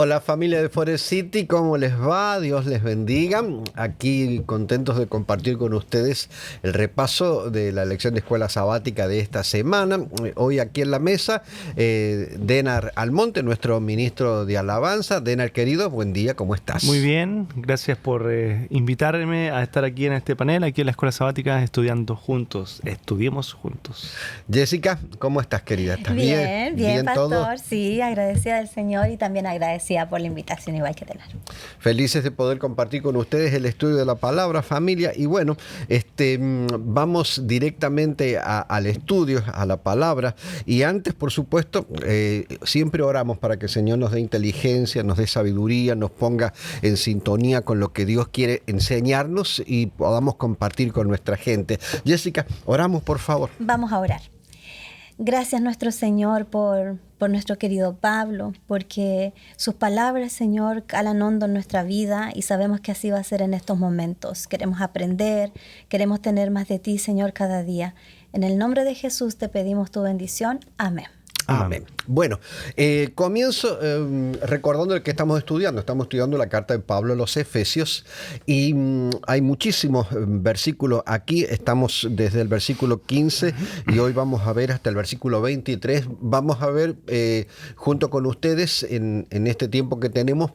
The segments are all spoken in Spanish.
Hola familia de Forest City, ¿cómo les va? Dios les bendiga. Aquí contentos de compartir con ustedes el repaso de la lección de escuela sabática de esta semana. Hoy aquí en la mesa, Denar Almonte, nuestro ministro de alabanza. Denar querido, buen día, ¿cómo estás? Muy bien, gracias por invitarme a estar aquí en este panel, aquí en la escuela sabática, estudiando juntos, estudiemos juntos. Jessica, ¿cómo estás querida? ¿Estás bien? Bien, ¿Bien todo? pastor, sí, agradecida del Señor y también agradecida por la invitación, igual que Tenar. Felices de poder compartir con ustedes el estudio de la palabra, familia. Y bueno, vamos directamente al estudio, a la palabra. Y antes, por supuesto, siempre oramos para que el Señor nos dé inteligencia, nos dé sabiduría, nos ponga en sintonía con lo que Dios quiere enseñarnos y podamos compartir con nuestra gente. Jessica, oramos, por favor. Vamos a orar. Gracias nuestro Señor por nuestro querido Pablo, porque sus palabras, Señor, calan hondo en nuestra vida y sabemos que así va a ser en estos momentos. Queremos aprender, queremos tener más de ti, Señor, cada día. En el nombre de Jesús te pedimos tu bendición. Amén. Amén. Bueno, comienzo recordando el que estamos estudiando. Estamos estudiando la carta de Pablo a los Efesios y hay muchísimos versículos aquí. Estamos desde el versículo 15 y hoy vamos a ver hasta el versículo 23. Vamos a ver junto con ustedes en este tiempo que tenemos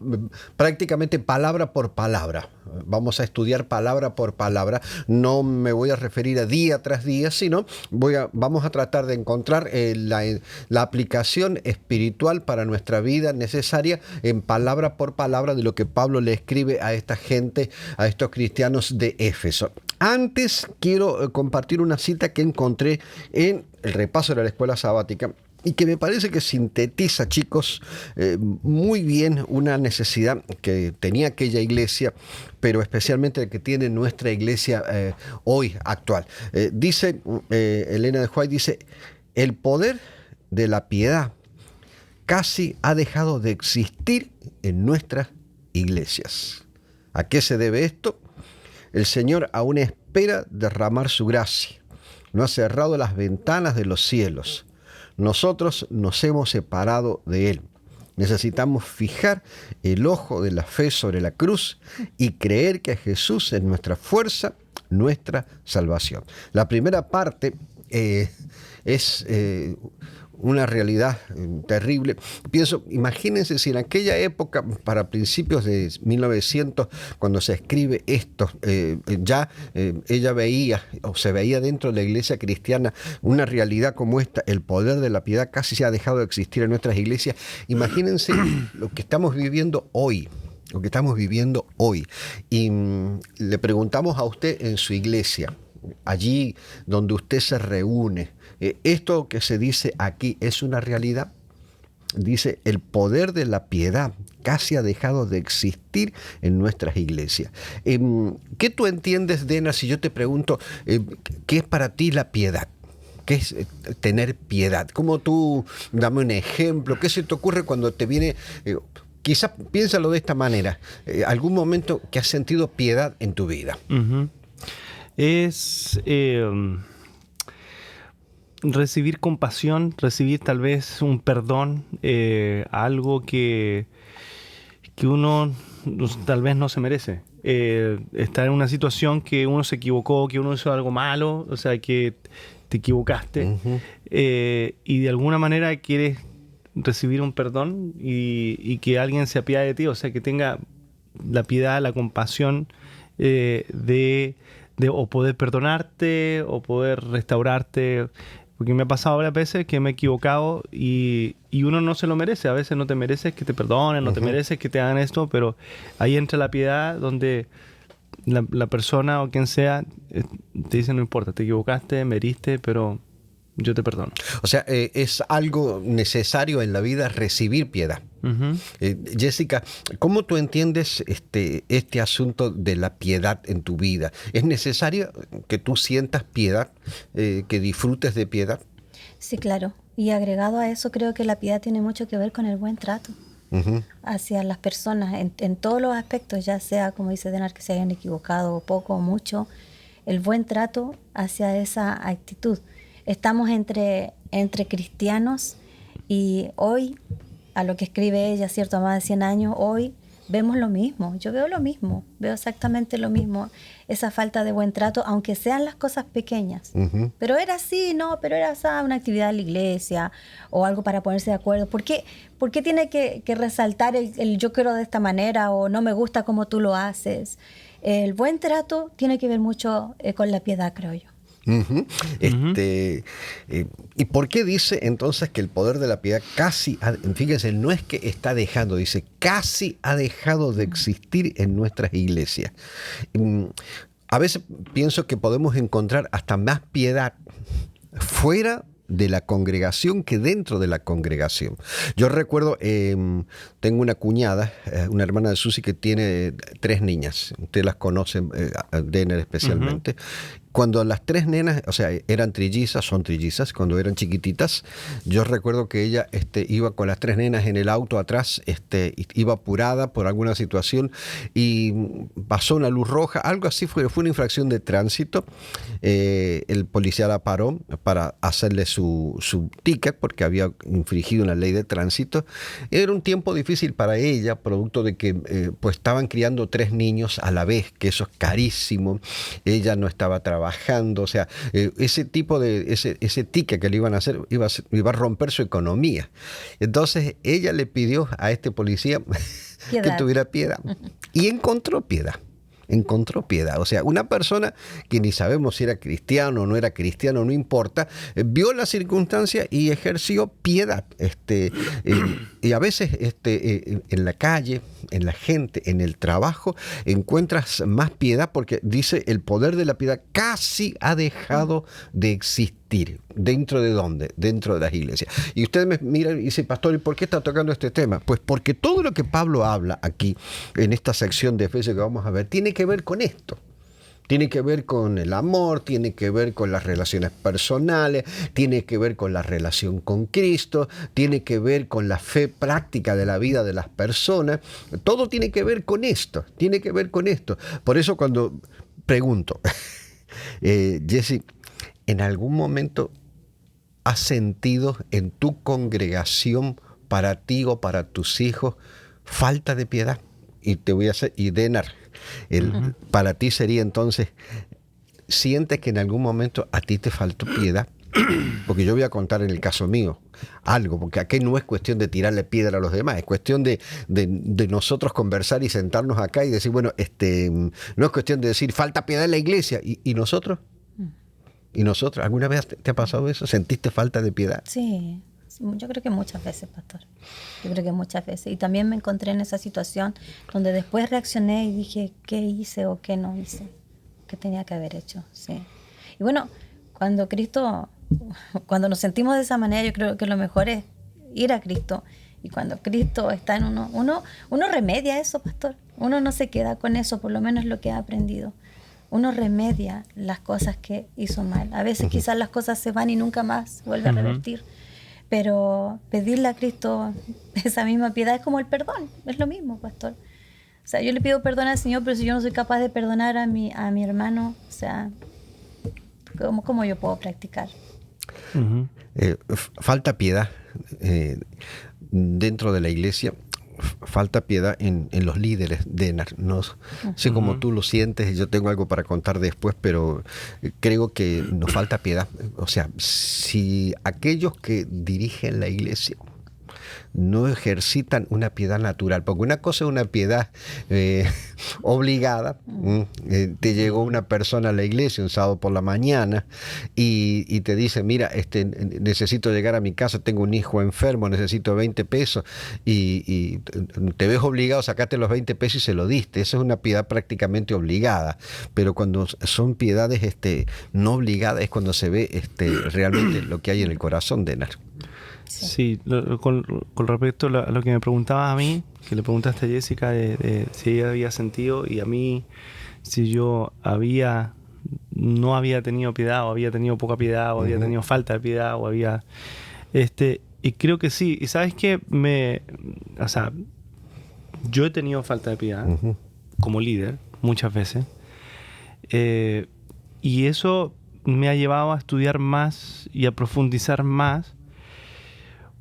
prácticamente palabra por palabra. Vamos a estudiar palabra por palabra. No me voy a referir a día tras día, sino vamos a tratar de encontrar la aplicación espiritual para nuestra vida necesaria en palabra por palabra de lo que Pablo le escribe a esta gente, a estos cristianos de Éfeso. Antes quiero compartir una cita que encontré en el repaso de la escuela sabática y que me parece que sintetiza, chicos, muy bien una necesidad que tenía aquella iglesia, pero especialmente que tiene nuestra iglesia hoy actual. Dice Elena de White, dice, el poder de la piedad casi ha dejado de existir en nuestras iglesias. ¿A qué se debe esto? El Señor aún espera derramar su gracia. No ha cerrado las ventanas de los cielos. Nosotros nos hemos separado de Él. Necesitamos fijar el ojo de la fe sobre la cruz y creer que Jesús es nuestra fuerza, nuestra salvación. La primera parte es una realidad terrible. Pienso, imagínense si en aquella época, para principios de 1900, cuando se escribe esto, ella veía, o se veía dentro de la iglesia cristiana, una realidad como esta, el poder de la piedad casi se ha dejado de existir en nuestras iglesias. Imagínense lo que estamos viviendo hoy. Lo que estamos viviendo hoy. Y le preguntamos a usted en su iglesia, allí donde usted se reúne, ¿esto que se dice aquí es una realidad? Dice, el poder de la piedad casi ha dejado de existir en nuestras iglesias. ¿Qué tú entiendes, Dena, si yo te pregunto, qué es para ti la piedad? ¿Qué es tener piedad? ¿Cómo tú, dame un ejemplo? ¿Qué se te ocurre cuando te viene... Quizás piénsalo de esta manera, algún momento que has sentido piedad en tu vida. Uh-huh. Es recibir compasión, recibir tal vez un perdón, algo que uno tal vez no se merece. Estar en una situación que uno se equivocó, que uno hizo algo malo, o sea, que te equivocaste, uh-huh. Y de alguna manera quieres recibir un perdón y que alguien se apiade de ti, o sea, que tenga la piedad, la compasión de o poder perdonarte o poder restaurarte, porque me ha pasado varias veces que me he equivocado y uno no se lo merece. A veces no te mereces que te perdonen, no te mereces que te hagan esto, pero ahí entra la piedad donde la persona o quien sea te dice, no importa, te equivocaste, me heriste, pero yo te perdono. O sea, es algo necesario en la vida recibir piedad. Uh-huh. Jessica, ¿cómo tú entiendes este asunto de la piedad en tu vida? ¿Es necesario que tú sientas piedad, que disfrutes de piedad? Sí, claro. Y agregado a eso, creo que la piedad tiene mucho que ver con el buen trato. Uh-huh. Hacia las personas, en todos los aspectos, ya sea, como dice Denar, que se hayan equivocado poco o mucho, el buen trato hacia esa actitud. Estamos entre cristianos y hoy a lo que escribe ella, ¿cierto? A más de 100 años, hoy vemos lo mismo. Yo veo lo mismo, veo exactamente lo mismo. Esa falta de buen trato, aunque sean las cosas pequeñas. Pero era así, ¿no? Pero era esa una actividad en la iglesia o algo para ponerse de acuerdo. ¿Por qué tiene que resaltar el yo quiero de esta manera o no me gusta como tú lo haces? El buen trato tiene que ver mucho con la piedad, creo yo. ¿Y por qué dice entonces que el poder de la piedad fíjense, no es que está dejando, dice casi ha dejado de existir en nuestras iglesias? A veces pienso que podemos encontrar hasta más piedad fuera de la congregación que dentro de la congregación. Yo recuerdo, tengo una cuñada, una hermana de Susi que tiene 3 niñas. Ustedes las conocen, Denner especialmente. Cuando las 3 nenas, o sea, eran trillizas, son trillizas, cuando eran chiquititas, yo recuerdo que ella iba con las 3 nenas en el auto atrás, iba apurada por alguna situación y pasó una luz roja, algo así fue una infracción de tránsito. El policía la paró para hacerle su ticket porque había infringido una ley de tránsito. Era un tiempo difícil para ella, producto de que pues estaban criando 3 niños a la vez, que eso es carísimo. Ella no estaba trabajando, o sea, ese tipo de ese ticket que le iban a hacer iba a romper su economía. Entonces ella le pidió a este policía que tuviera piedad y encontró piedad. O sea, una persona que ni sabemos si era cristiano o no era cristiano, no importa, vio la circunstancia y ejerció piedad. Y a veces en la calle, en la gente, en el trabajo, encuentras más piedad porque dice el poder de la piedad casi ha dejado de existir. ¿Dentro de dónde? Dentro de las iglesias. Y ustedes me miran y dicen, pastor, ¿y por qué está tocando este tema? Pues porque todo lo que Pablo habla aquí, en esta sección de Efesios que vamos a ver, tiene que ver con esto. Tiene que ver con el amor, tiene que ver con las relaciones personales, tiene que ver con la relación con Cristo, tiene que ver con la fe práctica de la vida de las personas. Todo tiene que ver con esto, tiene que ver con esto. Por eso cuando pregunto, Jesse, ¿en algún momento has sentido en tu congregación para ti o para tus hijos falta de piedad? Y te voy a hacer, y Denar, para ti sería entonces, ¿sientes que en algún momento a ti te faltó piedad? Porque yo voy a contar en el caso mío algo, porque aquí no es cuestión de tirarle piedra a los demás, es cuestión de nosotros conversar y sentarnos acá y decir, bueno, no es cuestión de decir falta piedad en la iglesia, ¿y nosotros? ¿Y nosotros? ¿Alguna vez te ha pasado eso? ¿Sentiste falta de piedad? Sí, yo creo que muchas veces, pastor. Yo creo que muchas veces. Y también me encontré en esa situación donde después reaccioné y dije, ¿qué hice o qué no hice? ¿Qué tenía que haber hecho? Sí. Y bueno, cuando nos sentimos de esa manera, yo creo que lo mejor es ir a Cristo. Y cuando Cristo está en uno remedia eso, pastor. Uno no se queda con eso, por lo menos lo que ha aprendido. Uno remedia las cosas que hizo mal. A veces quizás las cosas se van y nunca más vuelve a revertir. Pero pedirle a Cristo esa misma piedad es como el perdón. Es lo mismo, pastor. O sea, yo le pido perdón al Señor, pero si yo no soy capaz de perdonar a mi hermano, o sea, ¿cómo yo puedo practicar? Falta piedad dentro de la iglesia. Falta piedad en los líderes, Denar. No sé cómo tú lo sientes, yo tengo algo para contar después, pero creo que nos falta piedad. O sea, si aquellos que dirigen la iglesia no ejercitan una piedad natural, porque una cosa es una piedad obligada. Te llegó una persona a la iglesia un sábado por la mañana y te dice, mira, necesito llegar a mi casa, tengo un hijo enfermo, necesito 20 pesos y te ves obligado, sacaste los 20 pesos y se lo diste. Esa es una piedad prácticamente obligada, pero cuando son piedades no obligadas es cuando se ve realmente lo que hay en el corazón de Nar. Sí, con respecto a lo que me preguntabas a mí, que le preguntaste a Jessica de si ella había sentido, y a mí si yo no había tenido piedad, o había tenido poca piedad, o había tenido falta de piedad, o había y creo que sí. Y sabes que yo he tenido falta de piedad como líder muchas veces, y eso me ha llevado a estudiar más y a profundizar más,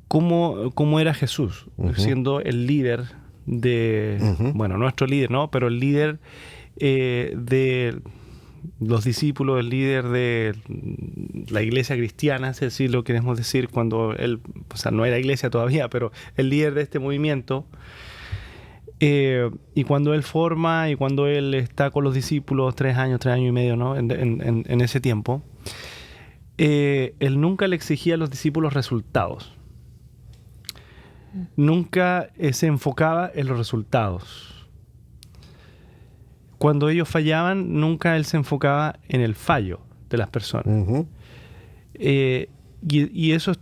cómo era Jesús, siendo el líder de, bueno, nuestro líder, ¿no? Pero el líder de los discípulos, el líder de la iglesia cristiana, si así lo queremos decir, cuando él, o sea, no era iglesia todavía, pero el líder de este movimiento. Y cuando él forma y cuando él está con los discípulos 3 años y medio, ¿no? En ese tiempo, él nunca le exigía a los discípulos resultados. Nunca se enfocaba en los resultados. Cuando ellos fallaban, nunca él se enfocaba en el fallo de las personas. Y eso es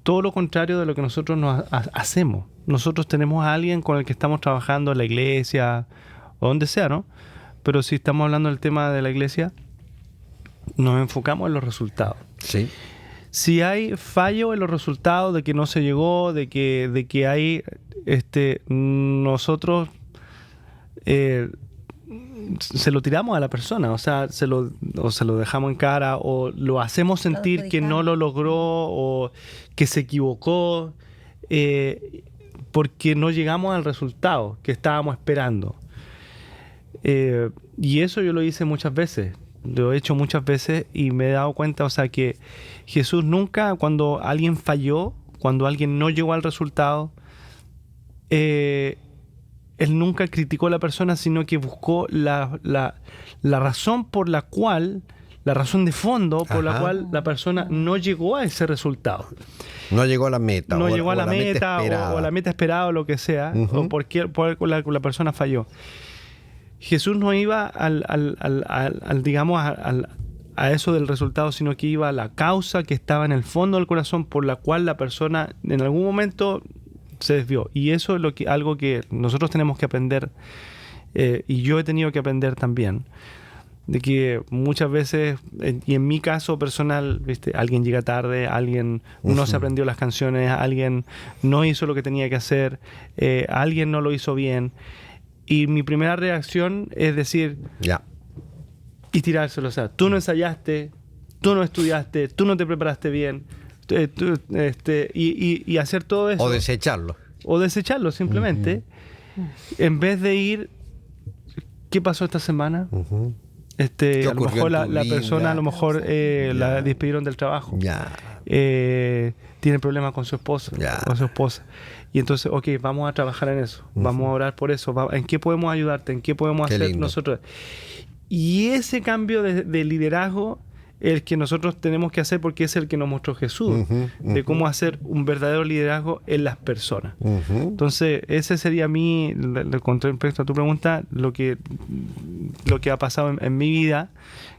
todo lo contrario de lo que nosotros hacemos. Nosotros tenemos a alguien con el que estamos trabajando en la iglesia o donde sea, ¿no? Pero si estamos hablando del tema de la iglesia, nos enfocamos en los resultados. Sí. Si hay fallo en los resultados, de que no se llegó, de que hay, nosotros se lo tiramos a la persona, o sea, se lo dejamos en cara, o lo hacemos sentir que no lo logró, o que se equivocó, porque no llegamos al resultado que estábamos esperando. Y eso yo lo hice muchas veces. Lo he hecho muchas veces y me he dado cuenta, o sea, que Jesús nunca, cuando alguien falló, cuando alguien no llegó al resultado, él nunca criticó a la persona, sino que buscó la razón por la cual, la razón de fondo por la cual la persona no llegó a ese resultado. No llegó a la meta. No llegó a la meta o la meta esperada o lo que sea, o por la persona falló. Jesús no iba digamos, a eso del resultado, sino que iba a la causa que estaba en el fondo del corazón por la cual la persona en algún momento se desvió. Y eso es algo que nosotros tenemos que aprender, y yo he tenido que aprender también, de que muchas veces, y en mi caso personal, ¿viste? Alguien llega tarde, alguien no se aprendió las canciones, alguien no hizo lo que tenía que hacer, alguien no lo hizo bien. Y mi primera reacción es decir, y tirárselo. O sea, tú no ensayaste, tú no estudiaste, tú no te preparaste bien, y hacer todo eso. O desecharlo. O desecharlo simplemente, en vez de ir, ¿qué pasó esta semana? A lo mejor la persona, a lo mejor la despidieron del trabajo. Tiene problemas con su esposo, con su esposa. Y entonces, ok, vamos a trabajar en eso. Vamos a orar por eso. ¿En qué podemos ayudarte? ¿En qué podemos hacer nosotros? Y ese cambio de liderazgo es el que nosotros tenemos que hacer, porque es el que nos mostró Jesús, de cómo hacer un verdadero liderazgo en las personas. Entonces, ese sería a mí, con respecto a tu pregunta, lo que ha pasado en mi vida,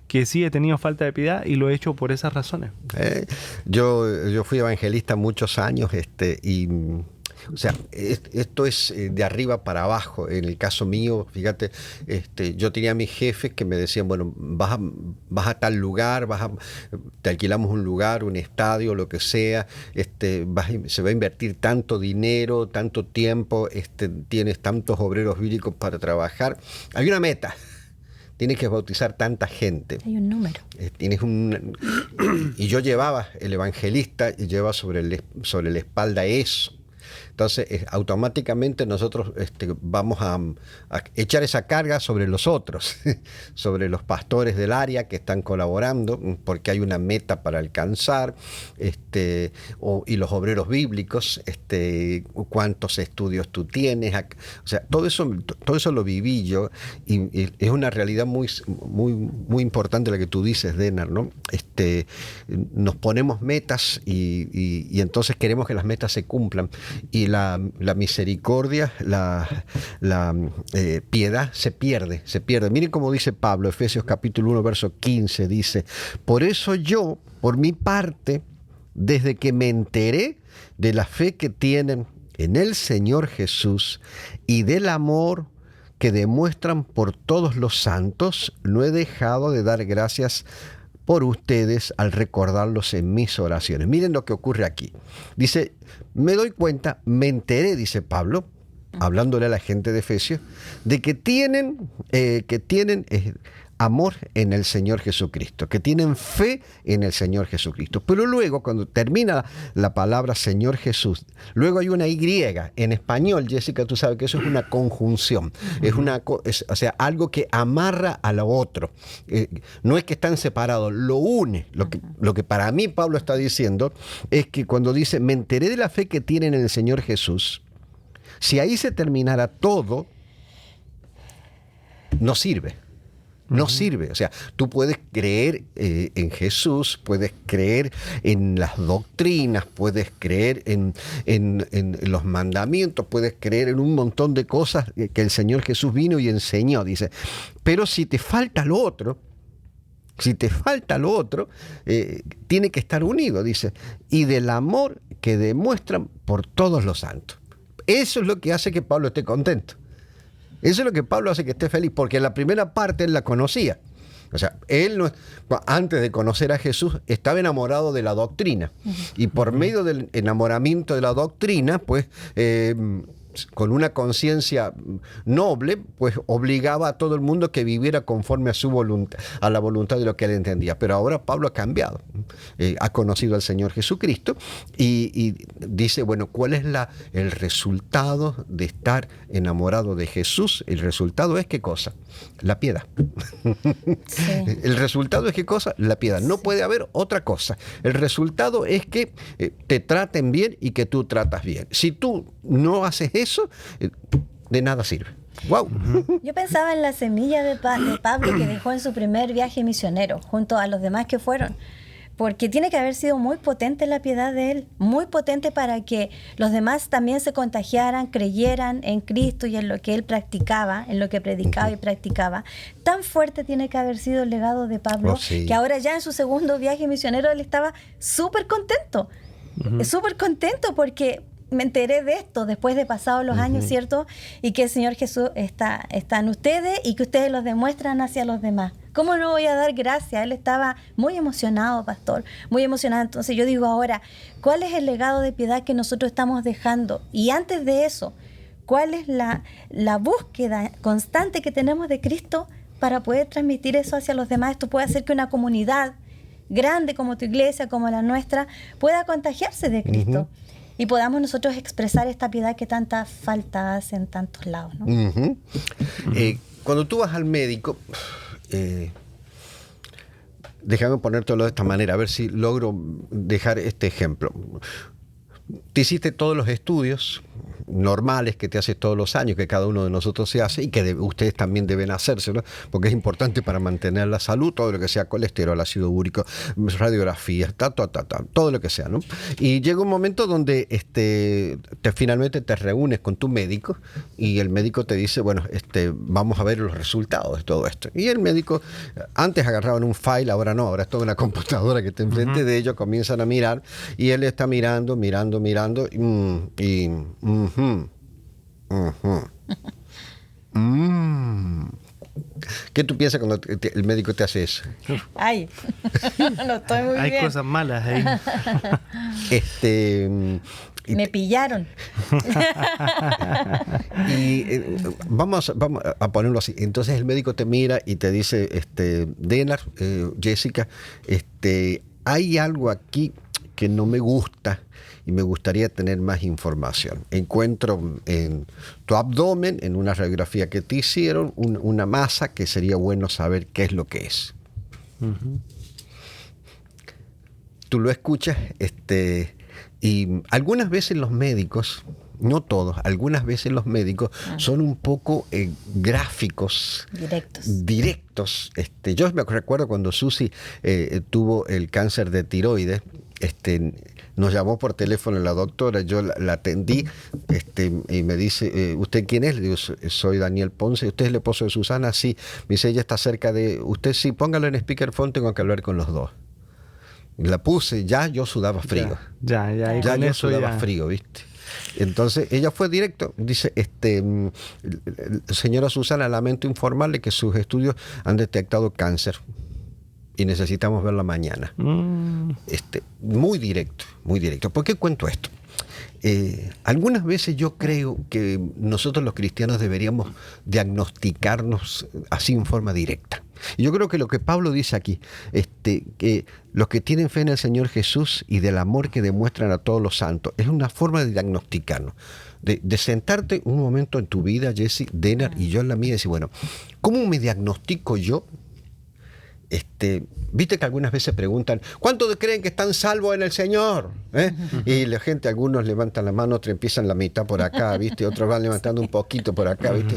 que sí he tenido falta de piedad y lo he hecho por esas razones. Yo fui evangelista muchos años, y o sea, esto es de arriba para abajo. En el caso mío, fíjate, yo tenía a mis jefes que me decían, bueno, vas a tal lugar, te alquilamos un lugar, un estadio, lo que sea, se va a invertir tanto dinero, tanto tiempo, tienes tantos obreros bíblicos para trabajar. Hay una meta. Tienes que bautizar tanta gente. Hay un número. Y yo llevaba, el evangelista lleva sobre la espalda eso. Entonces, automáticamente nosotros vamos a echar esa carga sobre los otros, sobre los pastores del área que están colaborando, porque hay una meta para alcanzar, y los obreros bíblicos, cuántos estudios tú tienes. O sea, todo eso lo viví yo, y es una realidad muy, muy, muy importante la que tú dices, Denar, ¿no? Nos ponemos metas y entonces queremos que las metas se cumplan. Y la misericordia, la piedad se pierde. Miren cómo dice Pablo, Efesios capítulo 1, verso 15, dice: por eso yo, por mi parte, desde que me enteré de la fe que tienen en el Señor Jesús y del amor que demuestran por todos los santos, no he dejado de dar gracias por ustedes al recordarlos en mis oraciones. Miren lo que ocurre aquí. Dice, me enteré, dice Pablo, hablándole a la gente de Efesios, de que tienen amor en el Señor Jesucristo, que tienen fe en el Señor Jesucristo. Pero luego, cuando termina la palabra Señor Jesús, luego hay una Y. En español, Jessica, tú sabes que eso es una conjunción. O sea, algo que amarra a lo otro. No es que están separados, lo une. Lo que para mí Pablo está diciendo es que cuando dice, me enteré de la fe que tienen en el Señor Jesús, si ahí se terminara todo, no sirve. No sirve. O sea, tú puedes creer en Jesús, puedes creer en las doctrinas, puedes creer en los mandamientos, puedes creer en un montón de cosas que el Señor Jesús vino y enseñó, dice. Pero si te falta lo otro, tiene que estar unido, dice. Y del amor que demuestran por todos los santos. Eso es lo que hace que Pablo esté contento. Eso es lo que Pablo hace que esté feliz, porque en la primera parte él la conocía. O sea, él antes de conocer a Jesús estaba enamorado de la doctrina. Y por medio del enamoramiento de la doctrina, pues, con una conciencia noble, pues obligaba a todo el mundo que viviera conforme a su voluntad, a la voluntad de lo que él entendía. Pero ahora Pablo ha cambiado, ha conocido al Señor Jesucristo y dice, bueno, ¿cuál es el resultado de estar enamorado de Jesús? El resultado es ¿qué cosa? La piedad. Sí. El resultado es ¿qué cosa? La piedad. No puede haber otra cosa. El resultado es que te traten bien y que tú tratas bien. Si tú no haces eso, de nada sirve. ¡Wow! Yo pensaba en la semilla de Pablo que dejó en su primer viaje misionero, junto a los demás que fueron. Porque tiene que haber sido muy potente la piedad de él, muy potente para que los demás también se contagiaran, creyeran en Cristo y en lo que él practicaba, en lo que predicaba y practicaba. Tan fuerte tiene que haber sido el legado de Pablo, que ahora ya en su segundo viaje misionero él estaba súper contento porque me enteré de esto después de pasados los años, ¿cierto? Y que el Señor Jesús está en ustedes y que ustedes los demuestran hacia los demás. ¿Cómo no voy a dar gracias? Él estaba muy emocionado, pastor, muy emocionado. Entonces yo digo ahora, ¿cuál es el legado de piedad que nosotros estamos dejando? Y antes de eso, ¿cuál es la búsqueda constante que tenemos de Cristo para poder transmitir eso hacia los demás? Esto puede hacer que una comunidad grande como tu iglesia, como la nuestra, pueda contagiarse de Cristo. Y podamos nosotros expresar esta piedad que tanta falta hace en tantos lados, ¿no? Cuando tú vas al médico, déjame ponértelo de esta manera, a ver si logro dejar este ejemplo. Te hiciste todos los estudios normales que te haces todos los años, que cada uno de nosotros se hace y que ustedes también deben hacérselo, porque es importante para mantener la salud, todo lo que sea colesterol, ácido úrico, radiografías, todo lo que sea, ¿no? Y llega un momento donde finalmente te reúnes con tu médico y el médico te dice, bueno, vamos a ver los resultados de todo esto. Y el médico, antes agarraban un file, ahora no, ahora es toda una computadora que está enfrente de ellos, comienzan a mirar y él está mirando ¿Qué tú piensas cuando el médico te hace eso? Ay, no estoy muy bien. Hay cosas malas ahí. Me pillaron. Y vamos a ponerlo así. Entonces el médico te mira y te dice, Denar, Jessica, hay algo aquí que no me gusta y me gustaría tener más información. Encuentro en tu abdomen, en una radiografía que te hicieron, una masa que sería bueno saber qué es lo que es. Tú lo escuchas, y algunas veces los médicos, no todos, algunas veces los médicos son un poco gráficos. Directos. Yo me recuerdo cuando Susi tuvo el cáncer de tiroides, nos llamó por teléfono la doctora, yo la atendí, y me dice, ¿usted quién es? Le digo, soy Daniel Ponce. ¿Usted es el esposo de Susana? Sí. Me dice, ella está cerca de usted. Sí, póngalo en speakerphone, tengo que hablar con los dos. La puse, ya yo sudaba frío. Ya yo sudaba frío, ¿viste? Entonces ella fue directo, dice, señora Susana, lamento informarle que sus estudios han detectado cáncer y necesitamos verla mañana. Muy directo. ¿Por qué cuento esto? Algunas veces yo creo que nosotros los cristianos deberíamos diagnosticarnos así en forma directa. Y yo creo que lo que Pablo dice aquí, que los que tienen fe en el Señor Jesús y del amor que demuestran a todos los santos, es una forma de diagnosticarnos, de sentarte un momento en tu vida, Jesse, Denar y yo en la mía, y decir, bueno, ¿cómo me diagnostico yo? Viste que algunas veces preguntan, ¿cuántos creen que están salvos en el Señor? Y la gente, algunos levantan la mano, otros empiezan la mitad por acá, ¿viste? Otros van levantando un poquito por acá, ¿viste?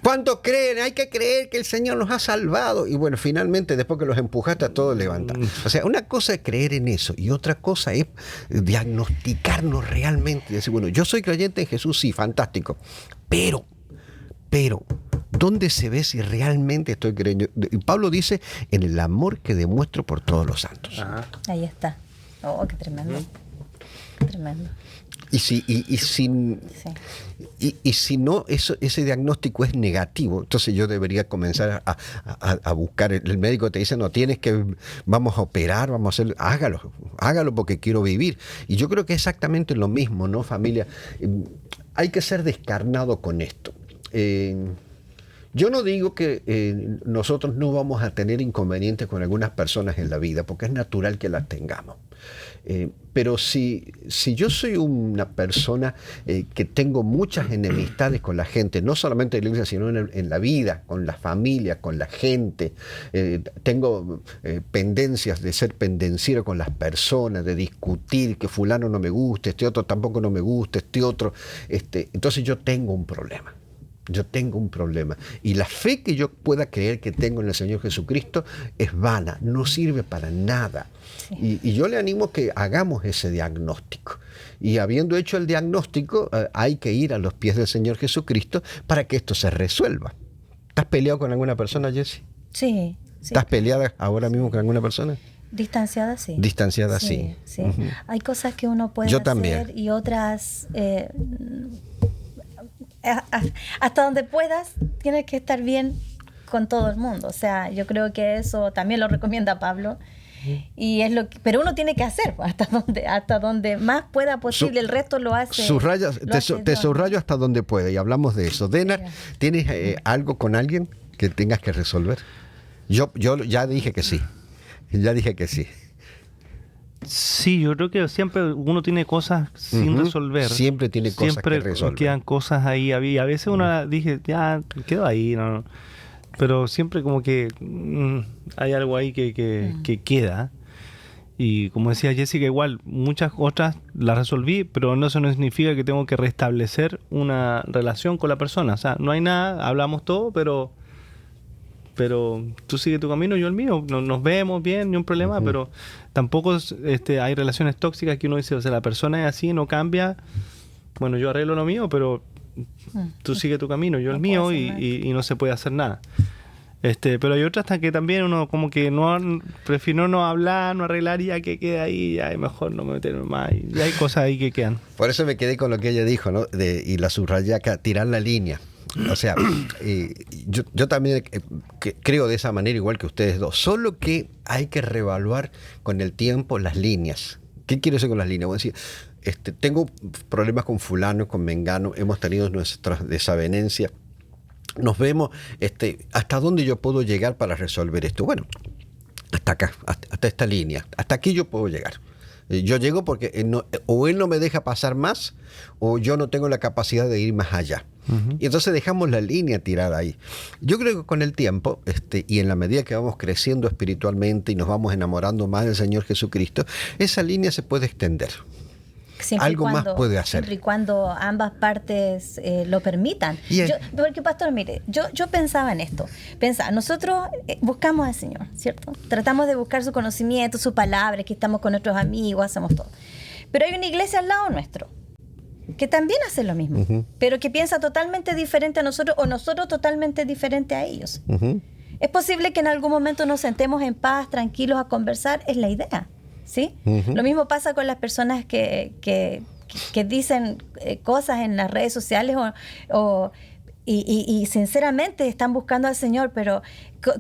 ¿Cuántos creen? Hay que creer que el Señor nos ha salvado. Y bueno, finalmente, después que los empujaste, a todos levantan. O sea, una cosa es creer en eso y otra cosa es diagnosticarnos realmente. Y decir, bueno, yo soy creyente en Jesús, sí, fantástico. Pero, ¿dónde se ve si realmente estoy creyendo? Y Pablo dice, en el amor que demuestro por todos los santos. Ajá. Ahí está. Oh, qué tremendo. Tremendo. Y si no, ese diagnóstico es negativo, entonces yo debería comenzar a buscar. El médico te dice, no, vamos a operar, vamos a hacer, hágalo porque quiero vivir. Y yo creo que es exactamente lo mismo, ¿no, familia? Hay que ser descarnado con esto. Yo no digo que nosotros no vamos a tener inconvenientes con algunas personas en la vida, porque es natural que las tengamos. Pero si yo soy una persona que tengo muchas enemistades con la gente, no solamente en la iglesia, sino en la vida, con la familia, con la gente, tengo pendencias de ser pendenciero con las personas, de discutir que fulano no me gusta, este otro tampoco no me gusta, este otro, entonces yo tengo un problema. Y la fe que yo pueda creer que tengo en el Señor Jesucristo es vana, no sirve para nada. Sí. Y yo le animo que hagamos ese diagnóstico. Y habiendo hecho el diagnóstico, hay que ir a los pies del Señor Jesucristo para que esto se resuelva. ¿Estás peleado con alguna persona, Jessie? Sí. ¿Estás peleada ahora mismo con alguna persona? Distanciada, sí. Distanciada, sí. Uh-huh. Hay cosas que uno puede yo hacer también. Y otras... hasta donde puedas, tienes que estar bien con todo el mundo. O sea, yo creo que eso también lo recomienda Pablo. Y es pero uno tiene que hacer hasta donde más pueda posible. El resto lo hace. Te subrayo hasta donde puede y hablamos de eso. Denar, ¿tienes algo con alguien que tengas que resolver? Yo ya dije que sí. Sí, yo creo que siempre uno tiene cosas sin resolver. Siempre tiene cosas que resolver. Siempre quedan cosas ahí. A veces uno dije, ya, quedó ahí. No. Pero siempre como que hay algo ahí que queda. Y como decía Jessica, igual, muchas otras las resolví, pero eso no significa que tengo que restablecer una relación con la persona. O sea, no hay nada, hablamos todo, pero tú sigue tu camino, yo el mío, nos vemos bien, ni un problema, pero tampoco hay relaciones tóxicas que uno dice, o sea, la persona es así, no cambia, bueno, yo arreglo lo mío, pero tú sigue tu camino, yo el mío, y no se puede hacer nada. Pero hay otras que también uno como que prefiero no hablar, no arreglar, y ya que queda ahí, ya es mejor no meterme más, y hay cosas ahí que quedan. Por eso me quedé con lo que ella dijo, ¿no? Y la subrayé acá, tirar la línea. O sea, yo también creo de esa manera igual que ustedes dos, solo que hay que reevaluar con el tiempo las líneas. ¿Qué quiero decir con las líneas? Voy a decir, tengo problemas con fulano, con mengano, hemos tenido nuestras desavenencias, nos vemos, ¿hasta dónde yo puedo llegar para resolver esto? Bueno, hasta acá, hasta esta línea, hasta aquí yo puedo llegar. Yo llego porque o él no me deja pasar más, o yo no tengo la capacidad de ir más allá. Y entonces dejamos la línea tirada ahí. Yo creo que con el tiempo, y en la medida que vamos creciendo espiritualmente y nos vamos enamorando más del Señor Jesucristo, esa línea se puede extender. Algo más puede hacer. Siempre y cuando ambas partes lo permitan. Porque, pastor, mire, yo pensaba en esto. Nosotros buscamos al Señor, ¿cierto? Tratamos de buscar su conocimiento, su palabra, que estamos con nuestros amigos, hacemos todo. Pero hay una iglesia al lado nuestro que también hace lo mismo, pero que piensa totalmente diferente a nosotros, o nosotros totalmente diferente a ellos. Es posible que en algún momento nos sentemos en paz, tranquilos, a conversar, es la idea, ¿sí? Lo mismo pasa con las personas que dicen cosas en las redes sociales y sinceramente están buscando al Señor, pero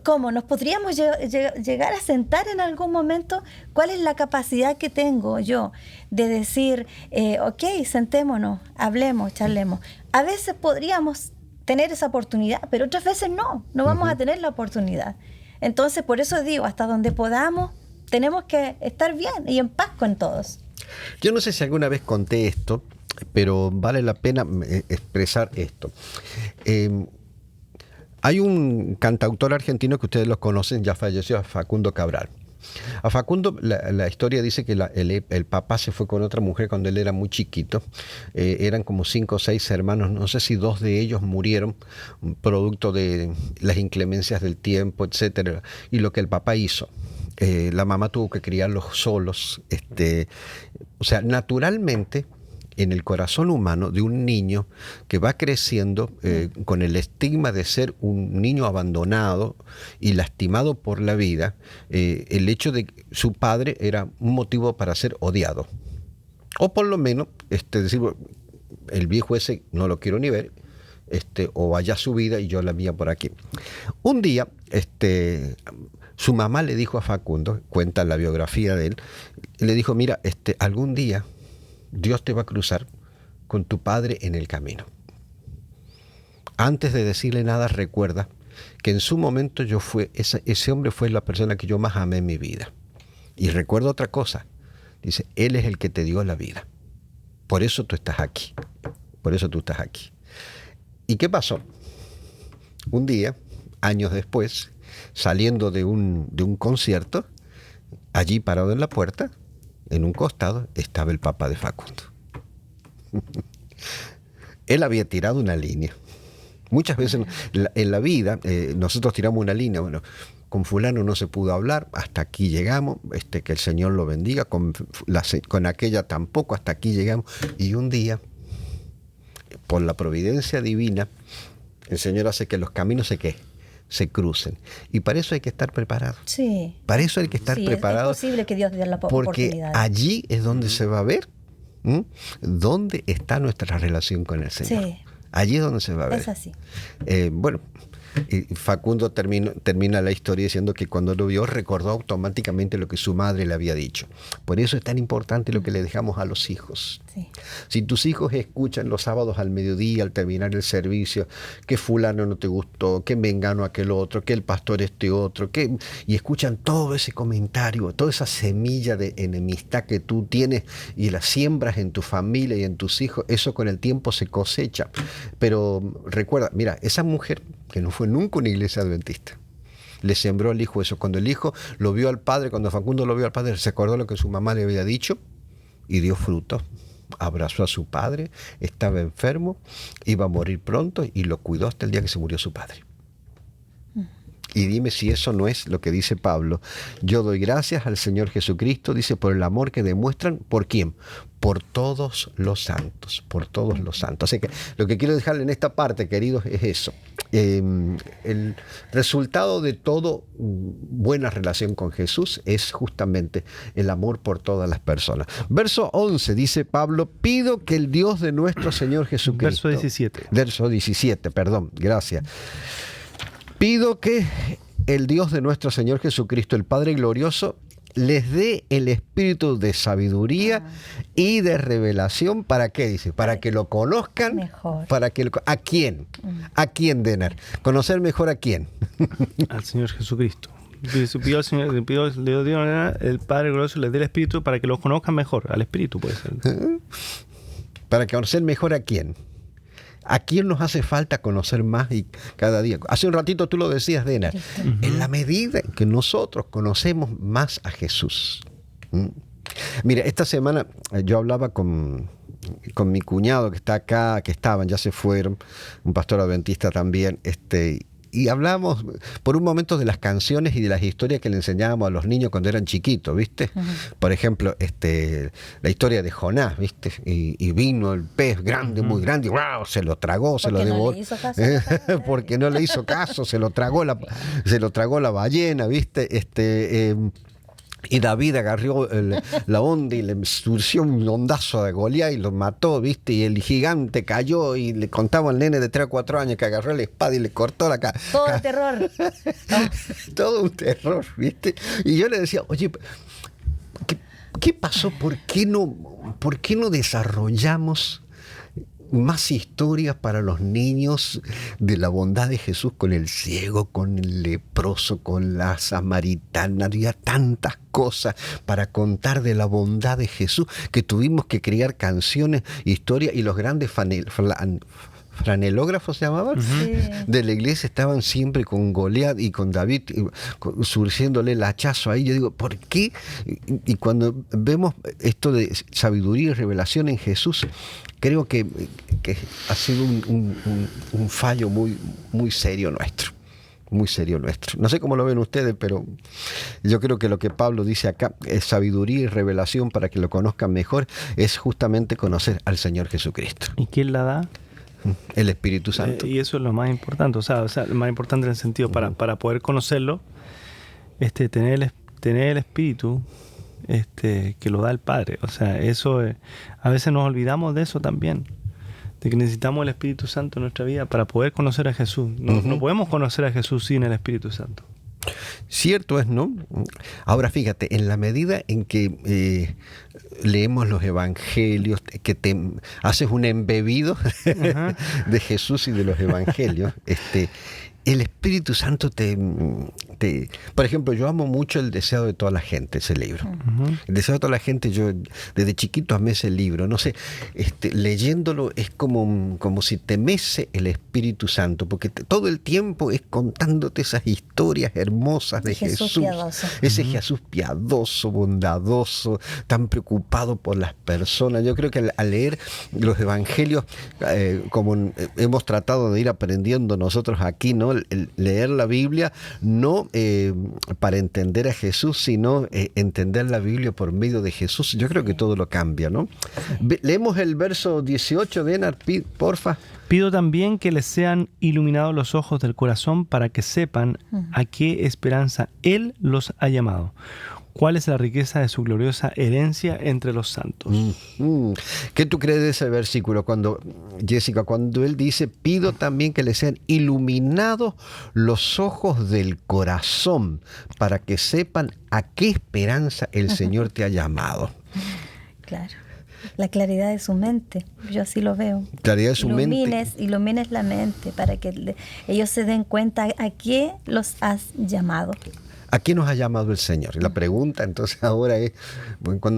¿cómo? ¿Nos podríamos llegar a sentar en algún momento? ¿Cuál es la capacidad que tengo yo de decir, ok, sentémonos, hablemos, charlemos? A veces podríamos tener esa oportunidad, pero otras veces no vamos a tener la oportunidad. Entonces, por eso digo, hasta donde podamos, tenemos que estar bien y en paz con todos. Yo no sé si alguna vez conté esto, pero vale la pena expresar esto. Hay un cantautor argentino que ustedes lo conocen, ya falleció, Facundo Cabral. A Facundo la historia dice que el papá se fue con otra mujer cuando él era muy chiquito. Eran como 5 o 6 hermanos, no sé si 2 de ellos murieron producto de las inclemencias del tiempo, etcétera. Y lo que el papá hizo, la mamá tuvo que criarlos solos. O sea, naturalmente, en el corazón humano de un niño que va creciendo con el estigma de ser un niño abandonado y lastimado por la vida, el hecho de que su padre era un motivo para ser odiado. O por lo menos, decir, el viejo ese no lo quiero ni ver, o vaya su vida y yo la mía por aquí. Un día, su mamá le dijo a Facundo, cuenta la biografía de él, le dijo, mira, algún día Dios te va a cruzar con tu padre en el camino. Antes de decirle nada, recuerda que en su momento ese hombre fue la persona que yo más amé en mi vida. Y recuerda otra cosa, dice, él es el que te dio la vida. Por eso tú estás aquí. Por eso tú estás aquí. ¿Y qué pasó? Un día, años después, saliendo de un concierto, allí parado en la puerta, en un costado, estaba el papá de Facundo. Él había tirado una línea. Muchas veces en la vida nosotros tiramos una línea. Bueno, con fulano no se pudo hablar, hasta aquí llegamos, que el Señor lo bendiga. Con aquella tampoco, hasta aquí llegamos. Y un día, por la providencia divina, el Señor hace que los caminos se crucen. Y para eso hay que estar preparado. Sí. Para eso hay que estar preparado. Es posible que Dios dé la oportunidad. Porque allí es donde se va a ver dónde está nuestra relación con el Señor. Sí. Allí es donde se va a ver. Es así. Bueno, Facundo termina la historia diciendo que cuando lo vio recordó automáticamente lo que su madre le había dicho. Por eso es tan importante lo que le dejamos a los hijos. Sí. Si tus hijos escuchan los sábados al mediodía, al terminar el servicio, que fulano no te gustó, que mengano aquel otro, que el pastor otro, y escuchan todo ese comentario, toda esa semilla de enemistad que tú tienes y la siembras en tu familia y en tus hijos, eso con el tiempo se cosecha. Pero recuerda, mira, esa mujer que no fue nunca una iglesia adventista, le sembró al hijo eso. Cuando el hijo lo vio al padre, cuando Facundo lo vio al padre, se acordó lo que su mamá le había dicho y dio fruto. Abrazó a su padre, estaba enfermo, iba a morir pronto y lo cuidó hasta el día que se murió su padre. Y dime si eso no es lo que dice Pablo. Yo doy gracias al Señor Jesucristo, dice, por el amor que demuestran. ¿Por quién? Por todos los santos, por todos los santos. Así que lo que quiero dejarle en esta parte, queridos, es eso. El resultado de toda buena relación con Jesús es justamente el amor por todas las personas. Verso 11 dice Pablo, pido que el Dios de nuestro Señor Jesucristo. Verso 17. Verso 17, perdón, gracias. Pido que el Dios de nuestro Señor Jesucristo, el Padre glorioso, les dé el espíritu de sabiduría y de revelación. ¿Para qué? Dice, para que lo conozcan mejor. ¿A quién? ¿A quién, Denar? ¿Conocer mejor a quién? Al Señor Jesucristo. Pido al Señor, le digo, el Padre glorioso les dé el espíritu para que lo conozcan mejor. Al espíritu puede ser. Para conocer mejor a quién. ¿A quién nos hace falta conocer más y cada día? Hace un ratito tú lo decías, Dena, en la medida en que nosotros conocemos más a Jesús. Mira, esta semana yo hablaba con mi cuñado que está acá, que estaban, ya se fueron, un pastor adventista también, y hablamos por un momento de las canciones y de las historias que le enseñábamos a los niños cuando eran chiquitos, ¿viste? Por ejemplo, la historia de Jonás, ¿viste? Y vino el pez grande, muy grande, y ¡wow! Se lo tragó, se lo devoró. No le hizo caso, porque no le hizo caso, se lo tragó la ballena, ¿viste? Y David agarró la onda y le surció un ondazo de Goliat y lo mató, ¿viste? Y el gigante cayó y le contaba al nene de 3 o 4 años que agarró la espada y le cortó la cara. Todo el terror. Todo un terror, ¿viste? Y yo le decía, oye, ¿qué pasó? ¿Por qué no desarrollamos más historias para los niños de la bondad de Jesús con el ciego, con el leproso, con la samaritana. Había tantas cosas para contar de la bondad de Jesús que tuvimos que crear canciones, historias, y los grandes franelógrafos se llamaban, Sí. de la iglesia estaban siempre con Goliat y con David surciéndole el hachazo ahí. Yo digo, ¿por qué? Y cuando vemos esto de sabiduría y revelación en Jesús, creo que ha sido un fallo muy, muy serio nuestro. Muy serio nuestro. No sé cómo lo ven ustedes, pero yo creo que lo que Pablo dice acá es sabiduría y revelación para que lo conozcan mejor, es justamente conocer al Señor Jesucristo. ¿Y quién la da? El Espíritu Santo. Y eso es lo más importante, o sea, lo más importante en el sentido para poder conocerlo, tener el Espíritu que lo da el Padre. O sea, eso a veces nos olvidamos de eso también, de que necesitamos el Espíritu Santo en nuestra vida para poder conocer a Jesús. No podemos conocer a Jesús sin el Espíritu Santo. Cierto es, ¿no? Ahora fíjate, en la medida en que leemos los evangelios, que te haces un embebido de Jesús y de los evangelios, el Espíritu Santo por ejemplo, yo amo mucho El deseo de toda la gente, ese libro. El deseo de toda la gente, yo desde chiquito amé ese libro. No sé, leyéndolo es como si te mece el Espíritu Santo, porque todo el tiempo es contándote esas historias hermosas de Jesús. Piadoso. Ese Jesús piadoso, bondadoso, tan preocupado por las personas. Yo creo que al leer los evangelios, como hemos tratado de ir aprendiendo nosotros aquí, ¿no? El leer la Biblia no para entender a Jesús, sino entender la Biblia por medio de Jesús. Yo creo que todo lo cambia, ¿no? Leemos el verso 18 de Enar, porfa. Pido también que les sean iluminados los ojos del corazón para que sepan a qué esperanza Él los ha llamado. ¿Cuál es la riqueza de su gloriosa herencia entre los santos? ¿Qué tú crees de ese versículo, Jessica, cuando él dice, pido también que les sean iluminados los ojos del corazón para que sepan a qué esperanza el Señor te ha llamado? Claro. La claridad de su mente, yo así lo veo. Claridad de su mente. Ilumines la mente para que ellos se den cuenta a qué los has llamado. ¿A qué nos ha llamado el Señor? Y la pregunta entonces ahora es,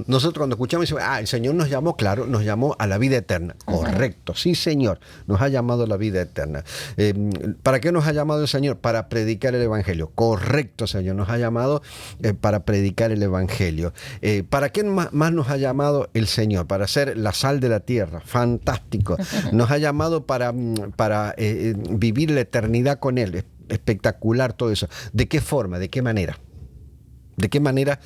nosotros cuando escuchamos decimos, el Señor nos llamó, claro, nos llamó a la vida eterna. Correcto, sí Señor, nos ha llamado a la vida eterna. ¿Para qué nos ha llamado el Señor? Para predicar el Evangelio. Correcto, Señor, nos ha llamado para predicar el Evangelio. ¿Para qué más nos ha llamado el Señor? Para ser la sal de la tierra. Fantástico. Nos ha llamado para vivir la eternidad con Él. Espectacular todo eso. ¿De qué forma? ¿De qué manera? ¿De qué manera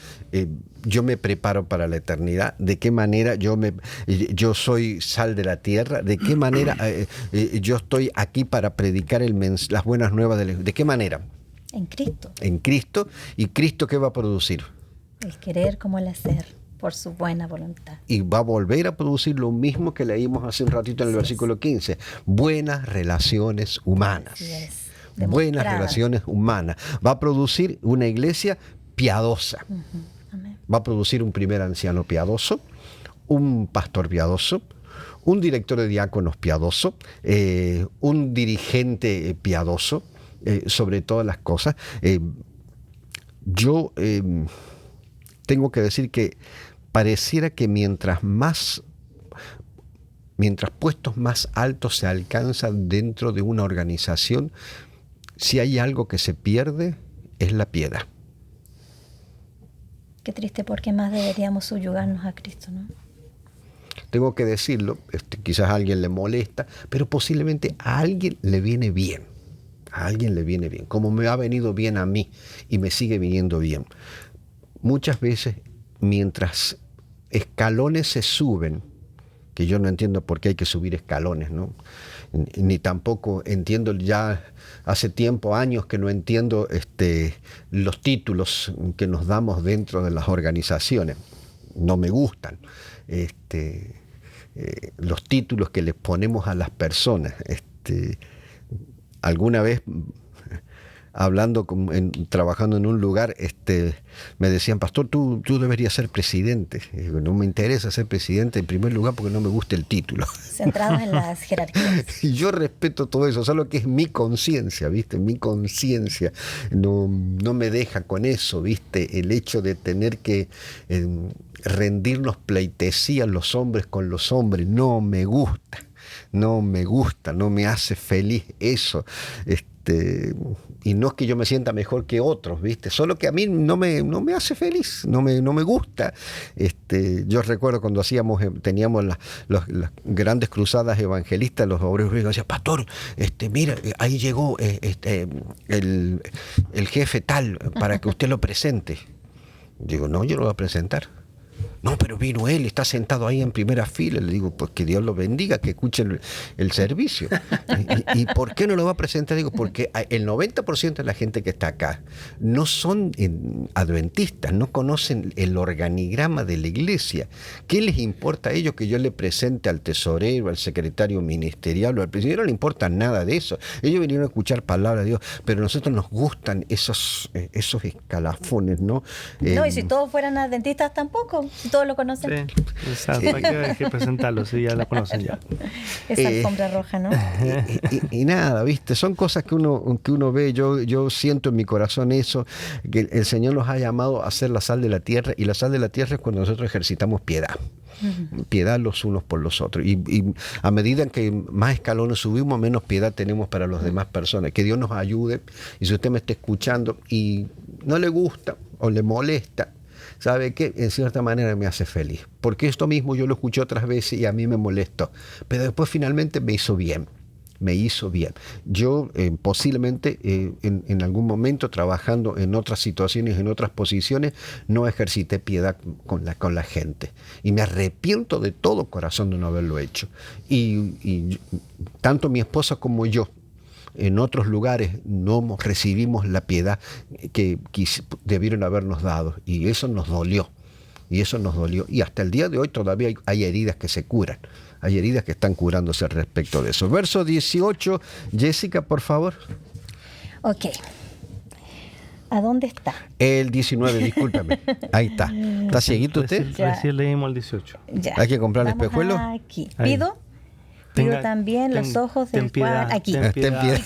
yo me preparo para la eternidad? ¿De qué manera yo soy sal de la tierra? ¿De qué manera yo estoy aquí para predicar las buenas nuevas? ¿De qué manera? En Cristo. En Cristo. ¿Y Cristo qué va a producir? El querer como el hacer, por su buena voluntad. Y va a volver a producir lo mismo que leímos hace un ratito en el versículo 15. Buenas relaciones humanas. Así es. Buenas relaciones humanas. Va a producir una iglesia piadosa. Amén. Va a producir un primer anciano piadoso, un pastor piadoso, un director de diáconos piadoso, un dirigente piadoso, sobre todas las cosas. Yo tengo que decir que pareciera que mientras puestos más altos se alcanzan dentro de una organización, si hay algo que se pierde, es la piedad. Qué triste, porque más deberíamos subyugarnos a Cristo, ¿no? Tengo que decirlo, quizás a alguien le molesta, pero posiblemente a alguien le viene bien. A alguien le viene bien, como me ha venido bien a mí y me sigue viniendo bien. Muchas veces, mientras escalones se suben, que yo no entiendo por qué hay que subir escalones, ¿no? Ni tampoco entiendo, ya hace tiempo, años que no entiendo los títulos que nos damos dentro de las organizaciones. No me gustan los títulos que les ponemos a las personas. Alguna vez hablando, trabajando en un lugar, me decían, pastor, tú deberías ser presidente. Y digo, no me interesa ser presidente en primer lugar porque no me gusta el título. Centrados en las jerarquías. Y yo respeto todo eso, solo que es mi conciencia, ¿viste? Mi conciencia no me deja con eso, ¿viste? El hecho de tener que rendirnos pleitesía los hombres con los hombres, no me gusta, no me hace feliz eso. Y no es que yo me sienta mejor que otros, ¿viste? Solo que a mí no me hace feliz, no me gusta. Yo recuerdo cuando teníamos las grandes cruzadas evangelistas, los obreros decían, pastor, mira, ahí llegó el jefe tal para que usted lo presente. Digo, no, yo lo voy a presentar. No, pero vino él, está sentado ahí en primera fila. Le digo, pues que Dios lo bendiga, que escuche el servicio. ¿Y por qué no lo va a presentar? Digo, porque el 90% de la gente que está acá no son adventistas, no conocen el organigrama de la iglesia. ¿Qué les importa a ellos que yo le presente al tesorero, al secretario ministerial o al presidente? No le importa nada de eso. Ellos vinieron a escuchar palabra de Dios, pero a nosotros nos gustan esos escalafones, ¿no? No, y si todos fueran adventistas tampoco. Si todos lo conocen. Sí, exacto. Hay que presentarlo, si ya lo conocen ya. Esa alfombra roja, ¿no? Y nada, ¿viste? Son cosas que uno ve. Yo siento en mi corazón eso, que el Señor nos ha llamado a ser la sal de la tierra, y la sal de la tierra es cuando nosotros ejercitamos piedad. Piedad los unos por los otros. Y a medida que más escalones subimos, menos piedad tenemos para las demás personas. Que Dios nos ayude. Y si usted me está escuchando y no le gusta o le molesta, ¿sabe qué? En cierta manera me hace feliz. Porque esto mismo yo lo escuché otras veces y a mí me molestó. Pero después finalmente me hizo bien. Yo posiblemente en algún momento, trabajando en otras situaciones, en otras posiciones, no ejercité piedad con la gente. Y me arrepiento de todo corazón de no haberlo hecho. Y tanto mi esposa como yo, en otros lugares no recibimos la piedad que debieron habernos dado, y eso nos dolió, y hasta el día de hoy todavía hay heridas que se curan, hay heridas que están curándose al respecto de eso. Verso 18, Jessica, por favor. Ok. ¿A dónde está? El 19, discúlpame. Ahí está. ¿Está cieguito usted? Recién leímos el 18. Ya. ¿Hay que comprar el espejuelo? Aquí. Ahí. Pido también los ojos del cual... Aquí. Ten piedad.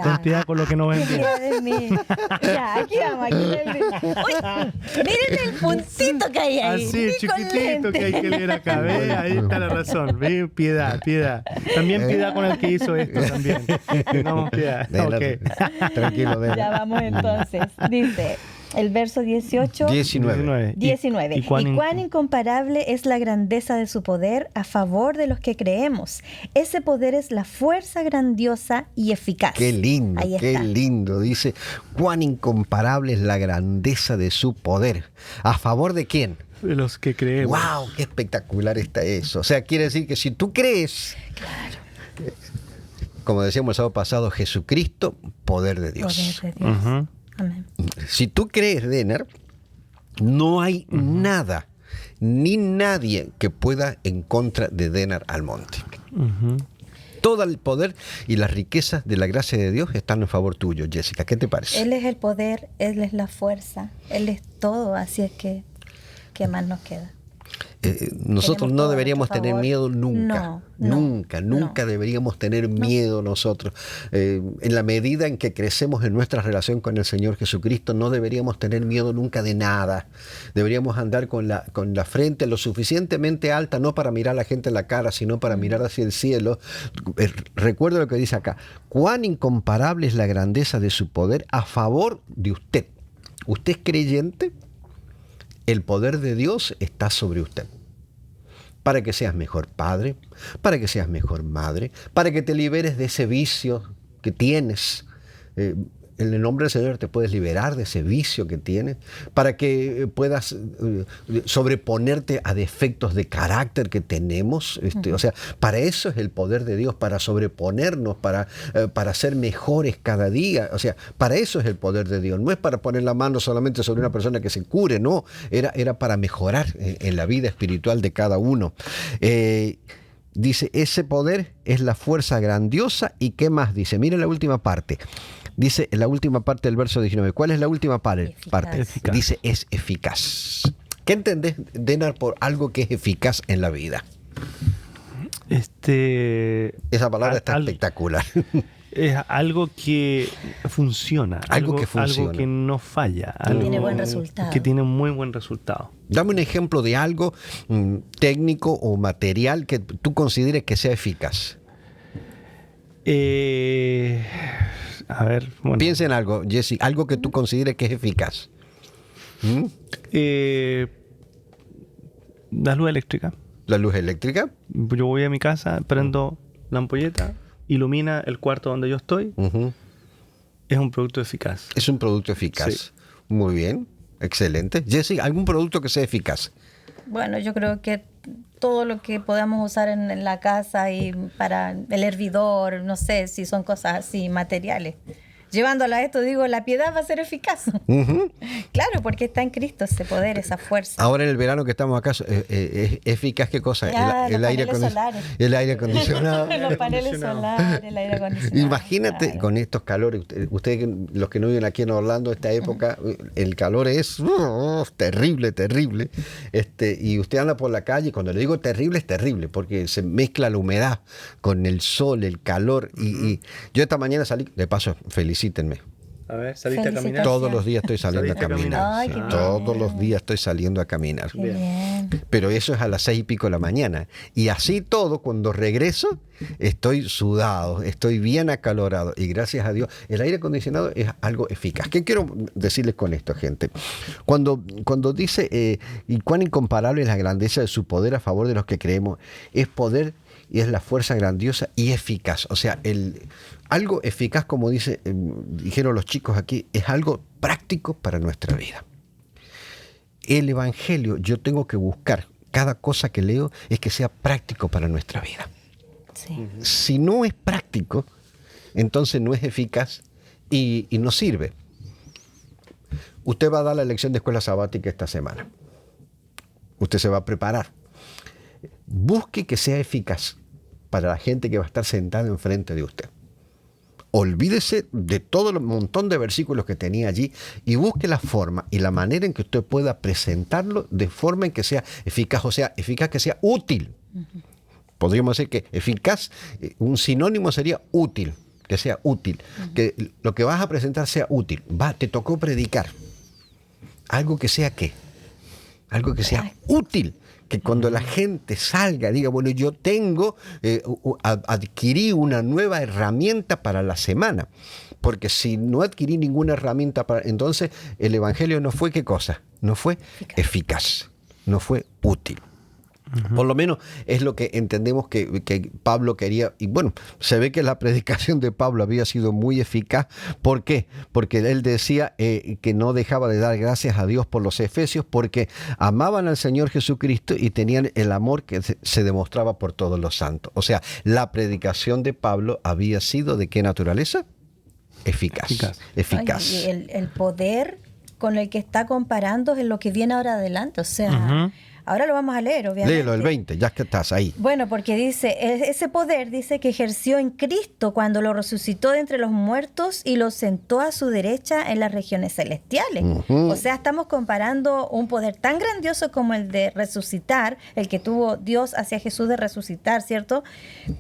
Ten piedad con lo que no ven bien. De mí. Ya, aquí vamos. Uy, miren el puntito que hay ahí. Así, chiquitito que hay que leer acá. ¿Ve? Ahí está la razón. ¿Ve? Piedad. También piedad con el que hizo esto también. Tengamos piedad. Okay. Tranquilo, ya vamos entonces. Dice... El verso 19. ¿Y cuán incomparable es la grandeza de su poder a favor de los que creemos. Ese poder es la fuerza grandiosa y eficaz. Qué lindo, qué lindo. Dice, cuán incomparable es la grandeza de su poder. ¿A favor de quién? De los que creemos. ¡Wow! ¡Qué espectacular está eso! O sea, quiere decir que si tú crees... Claro. Como decíamos el sábado pasado, Jesucristo, poder de Dios. Poder de Dios. Uh-huh. Amén. Si tú crees, Dener, no hay nada ni nadie que pueda en contra de Dener Almonte. Uh-huh. Todo el poder y las riquezas de la gracia de Dios están en favor tuyo, Jessica. ¿Qué te parece? Él es el poder, Él es la fuerza, Él es todo, así es que ¿qué más nos queda? Nosotros no deberíamos tener miedo nunca. Nunca deberíamos tener miedo nosotros. En la medida en que crecemos en nuestra relación con el Señor Jesucristo, no deberíamos tener miedo nunca de nada. Deberíamos andar con la frente lo suficientemente alta, no para mirar a la gente en la cara, sino para mirar hacia el cielo. Recuerda lo que dice acá. Cuán incomparable es la grandeza de su poder a favor de usted. ¿Usted es creyente? El poder de Dios está sobre usted. Para que seas mejor padre, para que seas mejor madre, para que te liberes de ese vicio que tienes. En el nombre del Señor te puedes liberar de ese vicio que tienes, para que puedas sobreponerte a defectos de carácter que tenemos. O sea, para eso es el poder de Dios, para sobreponernos, para ser mejores cada día. O sea, para eso es el poder de Dios. No es para poner la mano solamente sobre una persona que se cure, no. Era para mejorar en la vida espiritual de cada uno. Dice, ese poder es la fuerza grandiosa. ¿Y qué más dice? Mire la última parte. Dice en la última parte del verso 19. ¿Cuál es la última parte? Eficaz. Dice es eficaz. ¿Qué entendés, Denar, por algo que es eficaz en la vida? Esa palabra está espectacular. Es algo que funciona. Algo que funciona. Algo que no falla. Que tiene buen resultado. Que tiene muy buen resultado. Dame un ejemplo de algo técnico o material que tú consideres que sea eficaz. A ver, bueno. Piensa en algo, Jesse, algo que tú consideres que es eficaz. La luz eléctrica. ¿La luz eléctrica? Yo voy a mi casa, prendo la ampolleta, ilumina el cuarto donde yo estoy. Uh-huh. Es un producto eficaz. Es un producto eficaz. Sí. Muy bien, excelente. Jesse, ¿algún producto que sea eficaz? Bueno, yo creo que todo lo que podamos usar en la casa y para el hervidor, no sé si son cosas así, materiales. Llevándolo a esto, digo, la piedad va a ser eficaz. Uh-huh. Claro, porque está en Cristo ese poder, esa fuerza. Ahora en el verano que estamos acá, ¿es eficaz qué cosa? Los paneles solares. El aire acondicionado. Los paneles solares, el aire acondicionado. Imagínate claro. con estos calores, ustedes los que no viven aquí en Orlando, esta época, el calor es terrible, terrible. Y usted anda por la calle, y cuando le digo terrible, es terrible, porque se mezcla la humedad con el sol, el calor. Y yo esta mañana salí, de paso, felicítenme. A ver, ¿saliste a caminar? Felicitaciones. Todos los días estoy saliendo a ¿Saliste a caminar. caminar? Ay, qué bien. Todos los días estoy saliendo a caminar. Qué bien. Pero eso es a las 6:00 de la mañana. Y así todo, cuando regreso, estoy sudado, estoy bien acalorado. Y gracias a Dios, el aire acondicionado es algo eficaz. ¿Qué quiero decirles con esto, gente? Cuando dice, y cuán incomparable es la grandeza de su poder a favor de los que creemos, es poder y es la fuerza grandiosa y eficaz. O sea, algo eficaz, como dijeron los chicos aquí, es algo práctico para nuestra vida. El Evangelio, yo tengo que buscar, cada cosa que leo, es que sea práctico para nuestra vida. Sí. Si no es práctico, entonces no es eficaz y no sirve. Usted va a dar la lección de escuela sabática esta semana. Usted se va a preparar. Busque que sea eficaz para la gente que va a estar sentada enfrente de usted. Olvídese de todo el montón de versículos que tenía allí y busque la forma y la manera en que usted pueda presentarlo de forma en que sea eficaz, o sea, eficaz que sea útil. Uh-huh. Podríamos decir que eficaz, un sinónimo sería útil, que sea útil, uh-huh. Que lo que vas a presentar sea útil. Te tocó predicar. Algo que sea ¿qué? Algo que sea útil. Que cuando la gente salga, diga, bueno, yo adquirí una nueva herramienta para la semana. Porque si no adquirí ninguna herramienta, entonces el Evangelio no fue ¿qué cosa? No fue eficaz, no fue útil. Uh-huh. Por lo menos es lo que entendemos que Pablo quería. Y bueno, se ve que la predicación de Pablo había sido muy eficaz. ¿Por qué? Porque él decía que no dejaba de dar gracias a Dios por los efesios, porque amaban al Señor Jesucristo y tenían el amor que se demostraba por todos los santos. O sea, la predicación de Pablo había sido ¿de qué naturaleza? Eficaz. Eficaz. Ay, y el poder con el que está comparando es lo que viene ahora adelante. O sea... Uh-huh. Ahora lo vamos a leer, obviamente. Léelo, el 20, ya que estás ahí. Bueno, porque dice, ese poder dice que ejerció en Cristo cuando lo resucitó de entre los muertos y lo sentó a su derecha en las regiones celestiales. Uh-huh. O sea, estamos comparando un poder tan grandioso como el de resucitar, el que tuvo Dios hacia Jesús de resucitar, ¿cierto?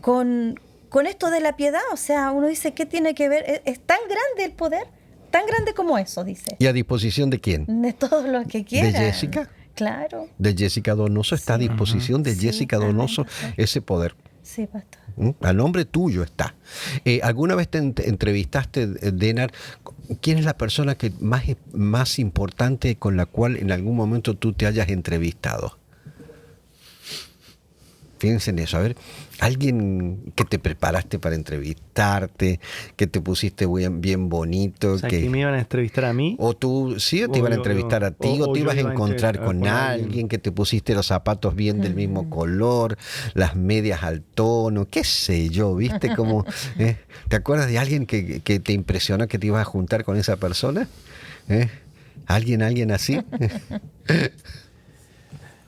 Con esto de la piedad. O sea, uno dice, ¿qué tiene que ver? Es tan grande el poder, tan grande como eso, dice. ¿Y a disposición de quién? De todos los que quieran. ¿De Jessica? Claro. De Jessica Donoso está a disposición de Jessica Donoso ese poder. Sí, pastor. A nombre tuyo está. ¿Alguna vez te entrevistaste, Denar? ¿Quién es la persona que más importante con la cual en algún momento tú te hayas entrevistado? Fíjense en eso. A ver, alguien que te preparaste para entrevistarte, que te pusiste bien bonito. O sea, que me iban a entrevistar a mí. O tú, sí, o te iban a entrevistar a ti, o te ibas a encontrar con alguien, que te pusiste los zapatos bien del mismo color, las medias al tono, qué sé yo, ¿viste? Como, ¿te acuerdas de alguien que te impresionó que te ibas a juntar con esa persona? ¿Alguien así?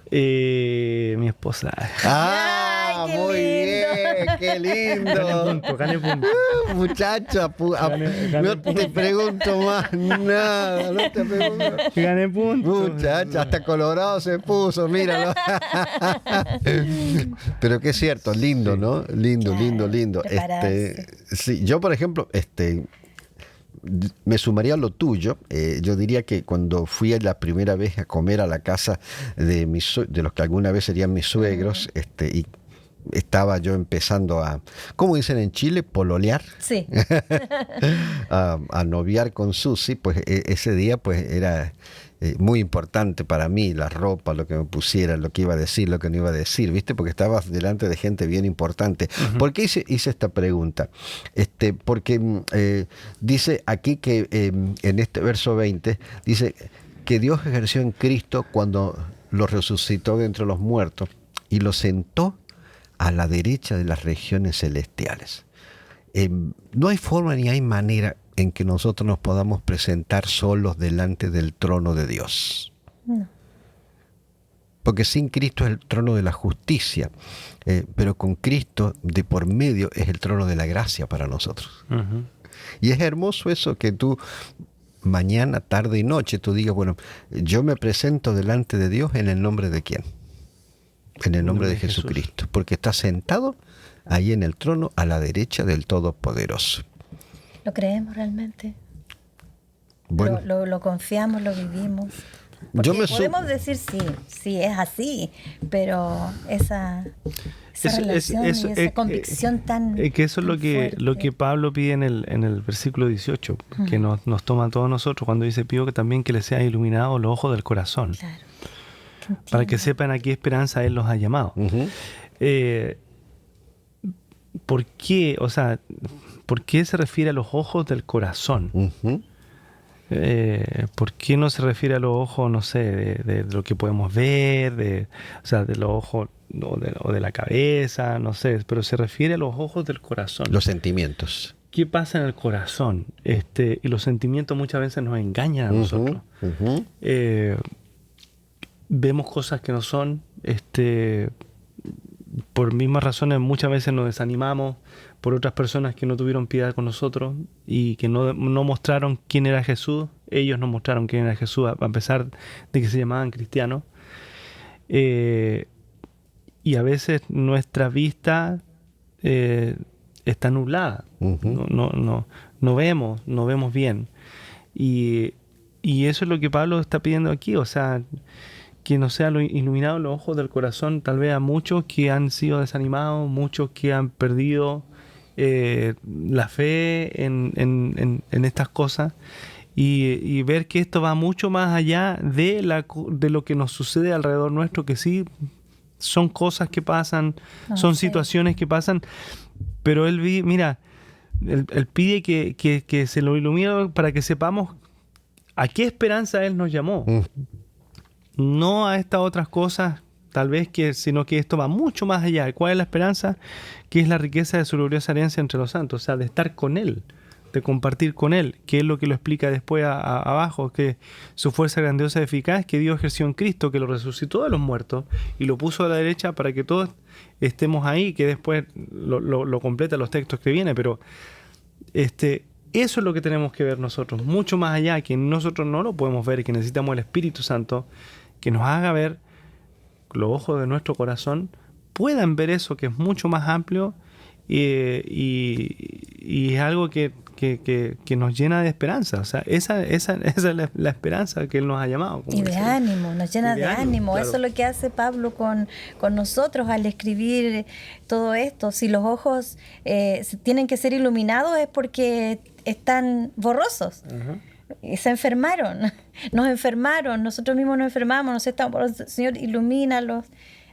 Mi esposa. ¡Ay, qué muy lindo! bien, qué lindo. Gane punto. Muchacha, Gane no te pregunto más nada, no te pregunto. Gané punto. Muchacha, hasta colorado se puso, míralo. Pero que es cierto, lindo, ¿no? Lindo, Claro, lindo, lindo. prepararse. Sí, yo, por ejemplo, me sumaría a lo tuyo. Yo diría que cuando fui la primera vez a comer a la casa de los que alguna vez serían mis suegros, y estaba yo empezando a, ¿cómo dicen en Chile? Pololear. Sí. a noviar con Susi, pues ese día pues era muy importante para mí, la ropa, lo que me pusiera, lo que iba a decir, lo que no iba a decir, ¿viste? Porque estaba delante de gente bien importante. Uh-huh. ¿Por qué hice esta pregunta? Porque dice aquí que en este verso 20, dice que Dios ejerció en Cristo cuando lo resucitó de entre los muertos y lo sentó a la derecha de las regiones celestiales. No hay forma ni hay manera en que nosotros nos podamos presentar solos delante del trono de Dios. No. Porque sin Cristo es el trono de la justicia, pero con Cristo de por medio es el trono de la gracia para nosotros. Uh-huh. Y es hermoso eso que tú mañana, tarde y noche tú digas, bueno, yo me presento delante de Dios en el nombre de ¿quién? En el nombre de Jesucristo, porque está sentado ahí en el trono a la derecha del Todopoderoso. ¿Lo creemos realmente? Bueno, ¿Lo confiamos, lo vivimos? Podemos decir sí, es así, pero esa relación y esa convicción tan que eso es lo que Pablo pide en el versículo 18, uh-huh. que nos toma a todos nosotros cuando dice, pido que también que les sea iluminado los ojos del corazón. Claro. Para que sepan a qué esperanza Él los ha llamado. Uh-huh. ¿Por qué? O sea, ¿por qué se refiere a los ojos del corazón? Uh-huh. ¿Por qué no se refiere a los ojos, no sé, de lo que podemos ver, o sea, de los ojos o de la cabeza, no sé, pero se refiere a los ojos del corazón? Los sentimientos. ¿Qué pasa en el corazón? Y los sentimientos muchas veces nos engañan a nosotros. Uh-huh. Vemos cosas que no son, por mismas razones muchas veces nos desanimamos por otras personas que no tuvieron piedad con nosotros y que no mostraron quién era Jesús. Ellos no mostraron quién era Jesús a pesar de que se llamaban cristianos. Y a veces nuestra vista está nublada. Uh-huh. No vemos bien. Y eso es lo que Pablo está pidiendo aquí, o sea, que nos sea iluminado los ojos del corazón, tal vez a muchos que han sido desanimados, muchos que han perdido la fe en estas cosas, y ver que esto va mucho más allá de lo que nos sucede alrededor nuestro, que sí son cosas que pasan, situaciones que pasan, pero él pide que se lo ilumine para que sepamos a qué esperanza Él nos llamó. No a estas otras cosas, tal vez, sino que esto va mucho más allá. ¿Cuál es la esperanza? Que es la riqueza de su gloriosa herencia entre los santos, o sea, de estar con Él, de compartir con Él, que es lo que lo explica después abajo, que su fuerza grandiosa y eficaz, que Dios ejerció en Cristo, que lo resucitó de los muertos y lo puso a la derecha para que todos estemos ahí, que después lo completa los textos que vienen, pero eso es lo que tenemos que ver nosotros, mucho más allá, que nosotros no lo podemos ver y que necesitamos el Espíritu Santo que nos haga ver, los ojos de nuestro corazón puedan ver eso que es mucho más amplio y es algo que nos llena de esperanza. O sea, esa es la esperanza que Él nos ha llamado. Y de ánimo, nos llena de ánimo. Claro. Eso es lo que hace Pablo con nosotros al escribir todo esto. Si los ojos tienen que ser iluminados es porque están borrosos. Uh-huh. Se enfermaron, nosotros mismos nos enfermamos, Señor, ilumínalos,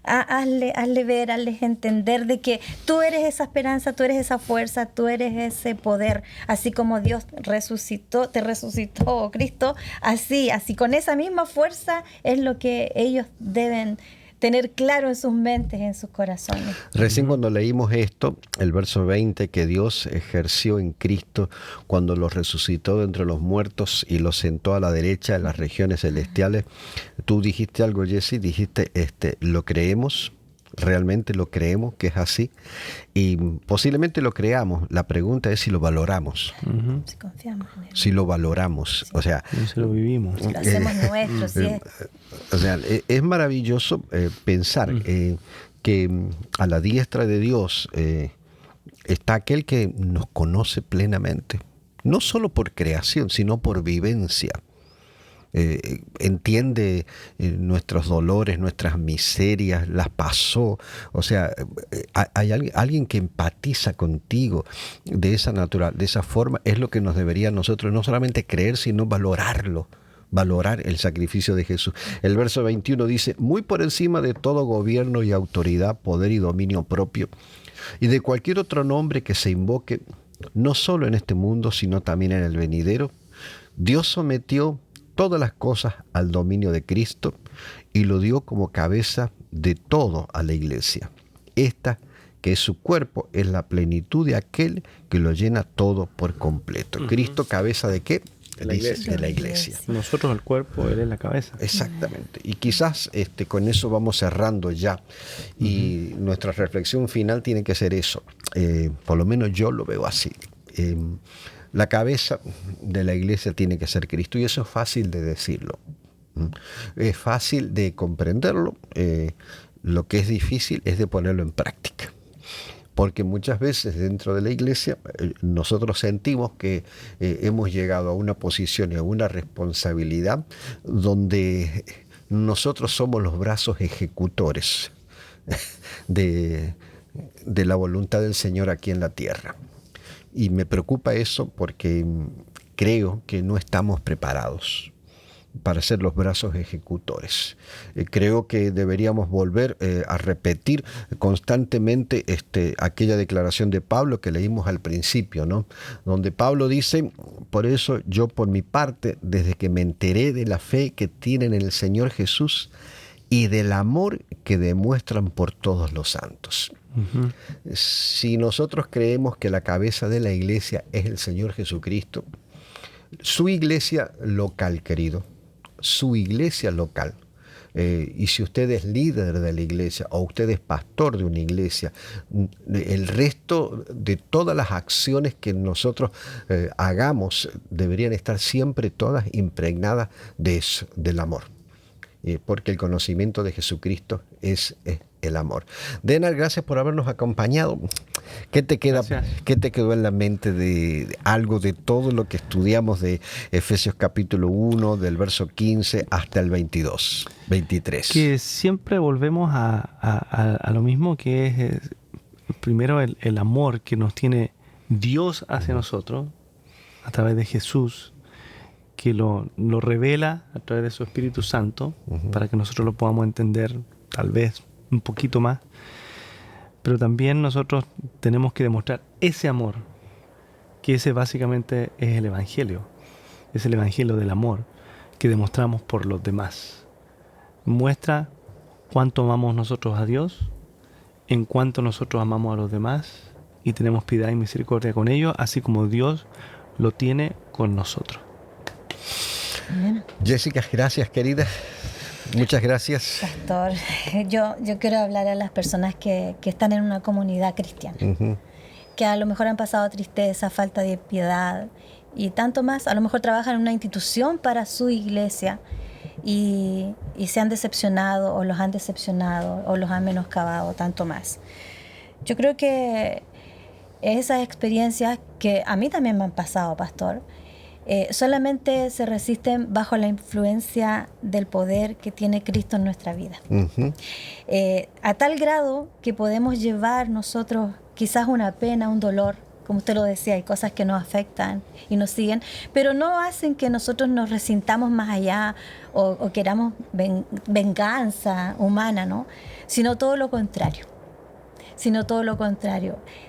hazle ver, hazles entender de que tú eres esa esperanza, tú eres esa fuerza, tú eres ese poder, así como Dios te resucitó, Cristo, así con esa misma fuerza es lo que ellos deben tener claro en sus mentes, en sus corazones. Recién cuando leímos esto, el verso 20, que Dios ejerció en Cristo cuando lo resucitó de entre los muertos y lo sentó a la derecha de las regiones celestiales, tú dijiste algo, Jessy, dijiste, ¿lo creemos? ¿Realmente lo creemos que es así? Y posiblemente lo creamos. La pregunta es si lo valoramos. Si confiamos en él. Si lo valoramos. O sea, si lo vivimos. Si lo hacemos nuestro, sí. O sea, es maravilloso pensar que a la diestra de Dios está aquel que nos conoce plenamente. No solo por creación, sino por vivencia. Entiende nuestros dolores, nuestras miserias, las pasó. O sea, hay alguien que empatiza contigo de esa forma. Es lo que nos debería nosotros no solamente creer, sino valorarlo. Valorar el sacrificio de Jesús. El verso 21 dice: muy por encima de todo gobierno y autoridad, poder y dominio propio, y de cualquier otro nombre que se invoque, no solo en este mundo, sino también en el venidero, Dios sometió todas las cosas al dominio de Cristo y lo dio como cabeza de todo a la iglesia. Esta, que es su cuerpo, es la plenitud de aquel que lo llena todo por completo. ¿Cristo cabeza de qué? De la iglesia. De la iglesia. Nosotros el cuerpo, Él es la cabeza. Exactamente. Y quizás con eso vamos cerrando ya. Y nuestra reflexión final tiene que ser eso. Por lo menos yo lo veo así. La cabeza de la iglesia tiene que ser Cristo. Y eso es fácil de decirlo. Es fácil de comprenderlo. Lo que es difícil es de ponerlo en práctica. Porque muchas veces dentro de la iglesia nosotros sentimos que hemos llegado a una posición y a una responsabilidad donde nosotros somos los brazos ejecutores de la voluntad del Señor aquí en la tierra. Y me preocupa eso porque creo que no estamos preparados para ser los brazos ejecutores. Creo que deberíamos volver a repetir constantemente aquella declaración de Pablo que leímos al principio, ¿no? Donde Pablo dice: por eso yo por mi parte, desde que me enteré de la fe que tienen en el Señor Jesús y del amor que demuestran por todos los santos. Uh-huh. Si nosotros creemos que la cabeza de la iglesia es el Señor Jesucristo, su iglesia local, querido, su iglesia local. Y si usted es líder de la iglesia o usted es pastor de una iglesia, el resto de todas las acciones que nosotros hagamos deberían estar siempre todas impregnadas de eso, del amor. Porque el conocimiento de Jesucristo es el amor. Denar, gracias por habernos acompañado. ¿Qué te quedó en la mente de algo de todo lo que estudiamos de Efesios capítulo 1, del verso 15 hasta el 23? Que siempre volvemos a lo mismo, que es primero el amor que nos tiene Dios hacia nosotros a través de Jesús, que lo revela a través de su Espíritu Santo, uh-huh, para que nosotros lo podamos entender tal vez un poquito más. Pero también nosotros tenemos que demostrar ese amor, que ese básicamente es el Evangelio. Es el Evangelio del amor que demostramos por los demás. Muestra cuánto amamos nosotros a Dios, en cuánto nosotros amamos a los demás y tenemos piedad y misericordia con ellos, así como Dios lo tiene con nosotros. Bien. Jessica, gracias, querida. Muchas gracias. Pastor, yo quiero hablar a las personas que están en una comunidad cristiana, uh-huh, que a lo mejor han pasado tristeza, falta de piedad y tanto más. A lo mejor trabajan en una institución para su iglesia y se han decepcionado o los han decepcionado o los han menoscabado, tanto más. Yo creo que esas experiencias que a mí también me han pasado, pastor, solamente se resisten bajo la influencia del poder que tiene Cristo en nuestra vida. Uh-huh. A tal grado que podemos llevar nosotros quizás una pena, un dolor, como usted lo decía, hay cosas que nos afectan y nos siguen, pero no hacen que nosotros nos resintamos más allá o queramos venganza humana, ¿no? Sino todo lo contrario.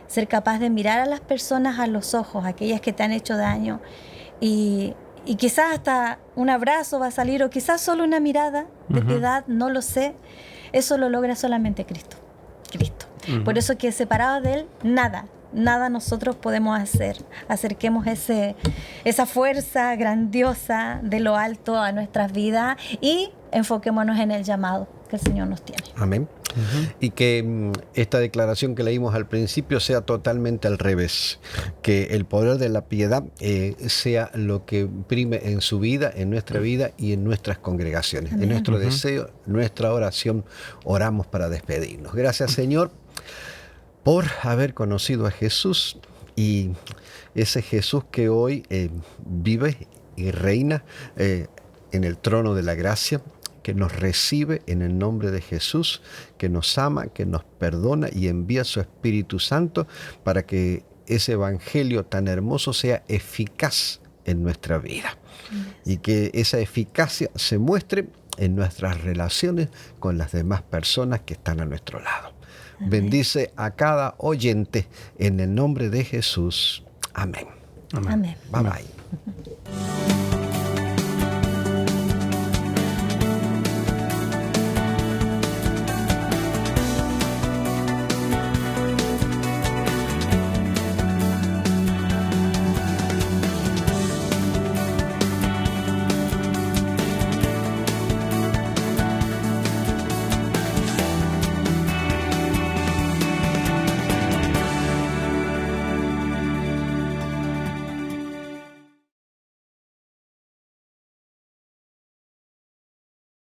Ser capaz de mirar a las personas a los ojos, aquellas que te han hecho daño, y quizás hasta un abrazo va a salir, o quizás solo una mirada de piedad, no lo sé. Eso lo logra solamente Cristo. Uh-huh. Por eso que separados de Él, nada nosotros podemos hacer. Acerquemos esa fuerza grandiosa de lo alto a nuestras vidas y enfoquémonos en el llamado que que el Señor nos tiene. Amén. Y que esta declaración que leímos al principio sea totalmente al revés. Que el poder de la piedad sea lo que prime en su vida, en nuestra vida y en nuestras congregaciones. Amén. En nuestro deseo, nuestra oración, oramos para despedirnos. Gracias, Señor, por haber conocido a Jesús, y ese Jesús que hoy vive y reina en el trono de la gracia, que nos recibe en el nombre de Jesús, que nos ama, que nos perdona y envía su Espíritu Santo para que ese evangelio tan hermoso sea eficaz en nuestra vida. Y que esa eficacia se muestre en nuestras relaciones con las demás personas que están a nuestro lado. Amén. Bendice a cada oyente en el nombre de Jesús. Amén. Amén. Bye bye.